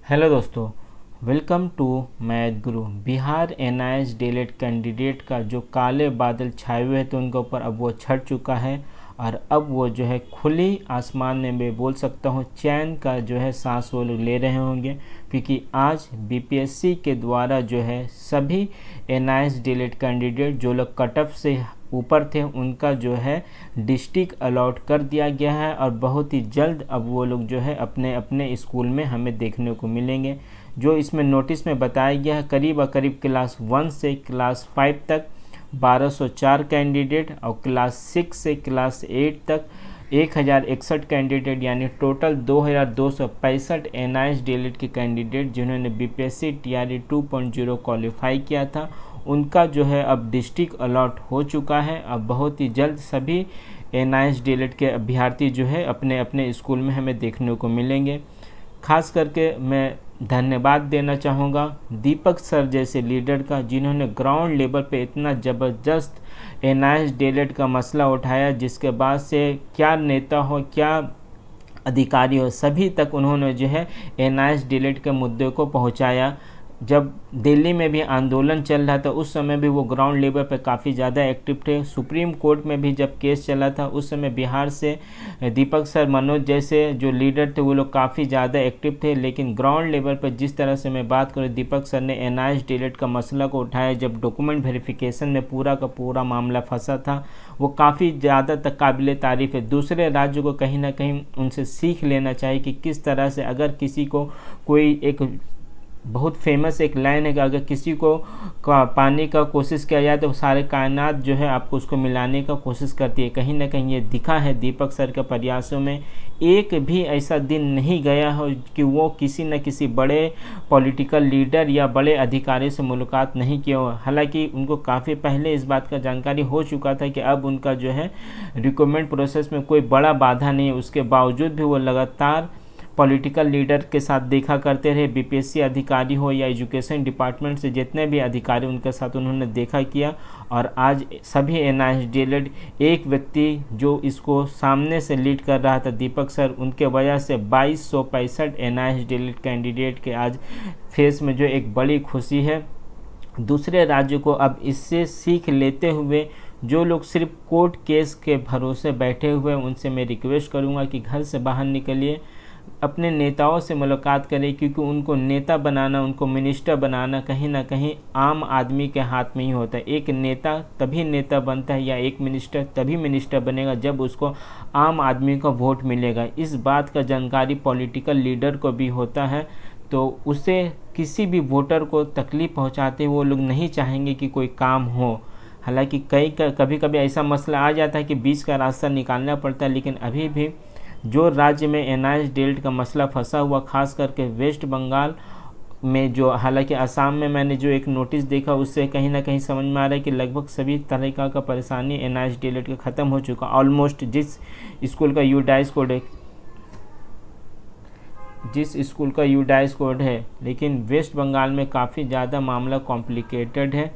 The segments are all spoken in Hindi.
हेलो दोस्तों, welcome to math Guru. Bihar NIS DElEd candidate का जो काले बादल छाए हुए थे उनके ऊपर अब वो छट चुका है और अब वो जो है खुली आसमान में मैं बोल सकता हूँ चैन का जो है सांस वो लोग ले रहे होंगे, क्योंकि आज बीपीएससी के द्वारा जो है सभी एनआईएस डीएलएड कैंडिडेट जो लोग कट ऑफ से ऊपर थे उनका जो है डिस्ट्रिक्ट अलॉट कर दिया गया है और बहुत ही जल्द अब वो लोग जो है अपने अपने स्कूल में हमें देखने को मिलेंगे। जो इसमें नोटिस में बताया गया है करीब क्लास 1 से क्लास 5 तक 1204 कैंडिडेट और क्लास 6 से क्लास 8 तक 1061 कैंडिडेट, यानी टोटल 2265 एनआईएस डीएलएड के कैंडिडेट जिन्होंने बीपीएससी टीआरई 2.0 क्वालिफाई किया था उनका जो है अब डिस्ट्रिक्ट अलॉट हो चुका है। अब बहुत ही जल्द सभी एनआईएस डीएलएड के अभ्यर्थी जो है अपने अपने स्कूल में हमें देखने को मिलेंगे। खास करके मैं धन्यवाद देना चाहूँगा दीपक सर जैसे लीडर का, जिन्होंने ग्राउंड लेवल पे इतना ज़बरदस्त एनआईएस डीएलएड का मसला उठाया, जिसके बाद से क्या नेता हो क्या अधिकारी हो सभी तक उन्होंने जो है एनआईएस डीएलएड के मुद्दे को पहुँचाया। जब दिल्ली में भी आंदोलन चल रहा था उस समय भी वो ग्राउंड लेवल पर काफ़ी ज़्यादा एक्टिव थे। सुप्रीम कोर्ट में भी जब केस चला था उस समय बिहार से दीपक सर, मनोज जैसे जो लीडर थे वो लोग काफ़ी ज़्यादा एक्टिव थे। लेकिन ग्राउंड लेवल पर जिस तरह से मैं बात करूँ, दीपक सर ने एनआईएस डीएलएड का मसला को उठाया, जब डॉक्यूमेंट वेरिफिकेशन में पूरा का पूरा मामला फंसा था, वो काफ़ी ज़्यादा तक काबिल तारीफ़ है। दूसरे राज्यों को कहीं ना कहीं उनसे सीख लेना चाहिए कि किस तरह से अगर किसी को कोई एक बहुत फेमस एक लाइन है कि अगर किसी को पाने का कोशिश किया जाए तो सारे कायनात जो है आपको उसको मिलाने का कोशिश करती है। कहीं ना कहीं ये दिखा है दीपक सर के प्रयासों में। एक भी ऐसा दिन नहीं गया हो कि वो किसी न किसी बड़े पॉलिटिकल लीडर या बड़े अधिकारी से मुलाकात नहीं किया हो। हालांकि उनको काफ़ी पहले इस बात का जानकारी हो चुका था कि अब उनका जो है रिक्रूटमेंट प्रोसेस में कोई बड़ा बाधा नहीं है, उसके बावजूद भी वो लगातार पॉलिटिकल लीडर के साथ देखा करते रहे। बीपीएससी अधिकारी हो या एजुकेशन डिपार्टमेंट से जितने भी अधिकारी उनके साथ उन्होंने देखा किया। और आज सभी एनआईएस डीएलएड एक व्यक्ति जो इसको सामने से लीड कर रहा था दीपक सर, उनके वजह से 2265 एनआईएस डीएलएड कैंडिडेट के आज फेस में जो एक बड़ी खुशी है। दूसरे राज्यों को अब इससे सीख लेते हुए जो लोग सिर्फ कोर्ट केस के भरोसे बैठे हुए उनसे मैं रिक्वेस्ट करूँगा कि घर से बाहर निकलिए, अपने नेताओं से मुलाकात करें, क्योंकि उनको नेता बनाना, उनको मिनिस्टर बनाना कहीं ना कहीं आम आदमी के हाथ में ही होता है। एक नेता तभी नेता बनता है या एक मिनिस्टर तभी मिनिस्टर बनेगा जब उसको आम आदमी का वोट मिलेगा। इस बात का जानकारी पॉलिटिकल लीडर को भी होता है, तो उसे किसी भी वोटर को तकलीफ़ पहुँचाते वो लोग नहीं चाहेंगे कि कोई काम हो। हालांकि कभी कभी ऐसा मसला आ जाता है कि बीच का रास्ता निकालना पड़ता है, लेकिन अभी भी जो राज्य में एनआईएस डीएलएड का मसला फंसा हुआ, खास करके वेस्ट बंगाल में, जो हालांकि असम में मैंने जो एक नोटिस देखा उससे कहीं ना कहीं समझ में आ रहा है कि लगभग सभी तरह का परेशानी एनआईएस डीएलएड का ख़त्म हो चुका ऑलमोस्ट। जिस स्कूल का यूडाइस कोड है, लेकिन वेस्ट बंगाल में काफ़ी ज़्यादा मामला कॉम्प्लिकेटेड है।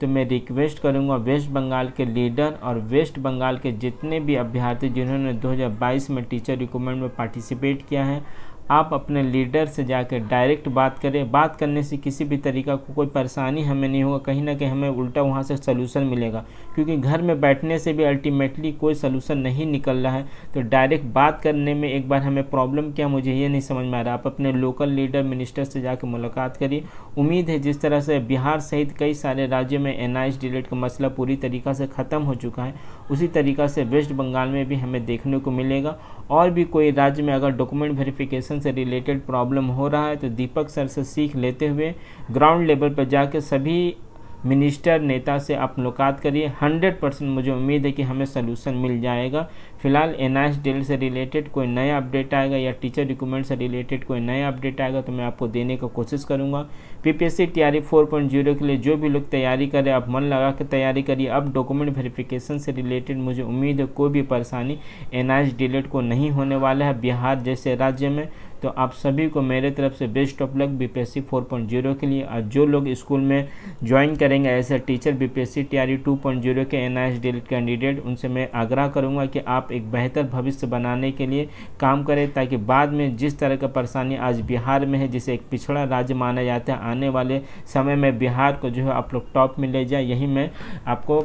तो मैं रिक्वेस्ट करूंगा वेस्ट बंगाल के लीडर और वेस्ट बंगाल के जितने भी अभ्यर्थी जिन्होंने 2022 में टीचर रिक्रूटमेंट में पार्टिसिपेट किया है, आप अपने लीडर से जाकर डायरेक्ट बात करें। बात करने से किसी भी तरीका को कोई परेशानी हमें नहीं होगा, कहीं ना कहीं हमें उल्टा वहाँ से सलूशन मिलेगा, क्योंकि घर में बैठने से भी अल्टीमेटली कोई सलूशन नहीं निकल रहा है। तो डायरेक्ट बात करने में एक बार हमें प्रॉब्लम क्या, मुझे ये नहीं समझ में आ रहा। आप अपने लोकल लीडर मिनिस्टर से जाकर मुलाकात करिए। उम्मीद है जिस तरह से बिहार सहित कई सारे राज्यों में एनआईएस डीएलएड का मसला पूरी तरीक़ा से ख़त्म हो चुका है, उसी तरीक़ा से वेस्ट बंगाल में भी हमें देखने को मिलेगा। और भी कोई राज्य में अगर डॉक्यूमेंट वेरिफिकेशन से रिलेटेड प्रॉब्लम हो रहा है तो दीपक सर से सीख लेते हुए ग्राउंड लेवल पर जाकर सभी मिनिस्टर नेता से आप मुलाकात करिए। 100% मुझे उम्मीद है कि हमें सलूशन मिल जाएगा। फिलहाल एनआईएस डीएलएड से रिलेटेड कोई नया अपडेट आएगा या टीचर रिक्रूटमेंट से रिलेटेड कोई नया अपडेट आएगा तो मैं आपको देने की कोशिश करूंगा। बीपीएससी टीआरई 4.0 के लिए जो भी लोग तैयारी करें, आप मन लगा के तैयारी करिए। अब डॉक्यूमेंट वेरिफिकेशन से रिलेटेड मुझे उम्मीद है कोई भी परेशानी एनआईएस डीएलएड को नहीं होने वाला है बिहार जैसे राज्य में। तो आप सभी को मेरे तरफ से बेस्ट ऑफ लक बीपीएससी 4.0 के लिए। और जो लोग स्कूल में ज्वाइन करेंगे ऐसे टीचर बीपीएससी टीआरई 2.0 के एनआईएस डीएलएड कैंडिडेट, उनसे मैं आग्रह करूंगा कि आप आप एक बेहतर भविष्य बनाने के लिए काम करें, ताकि बाद में जिस तरह का परेशानी आज बिहार में है, जिसे एक पिछड़ा राज्य माना जाता है, आने वाले समय में बिहार को जो है आप लोग टॉप में ले जाए, यही मैं आपको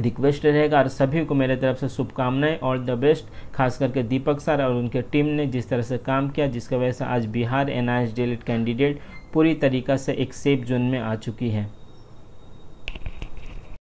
रिक्वेस्ट रहेगा। और सभी को मेरे तरफ से शुभकामनाएं, ऑल द बेस्ट। खास करके दीपक सर और उनके टीम ने जिस तरह से काम किया, जिसकी वजह से आज बिहार NIS DLED कैंडिडेट पूरी तरीक़ा से एक सेफ जोन में आ चुकी है।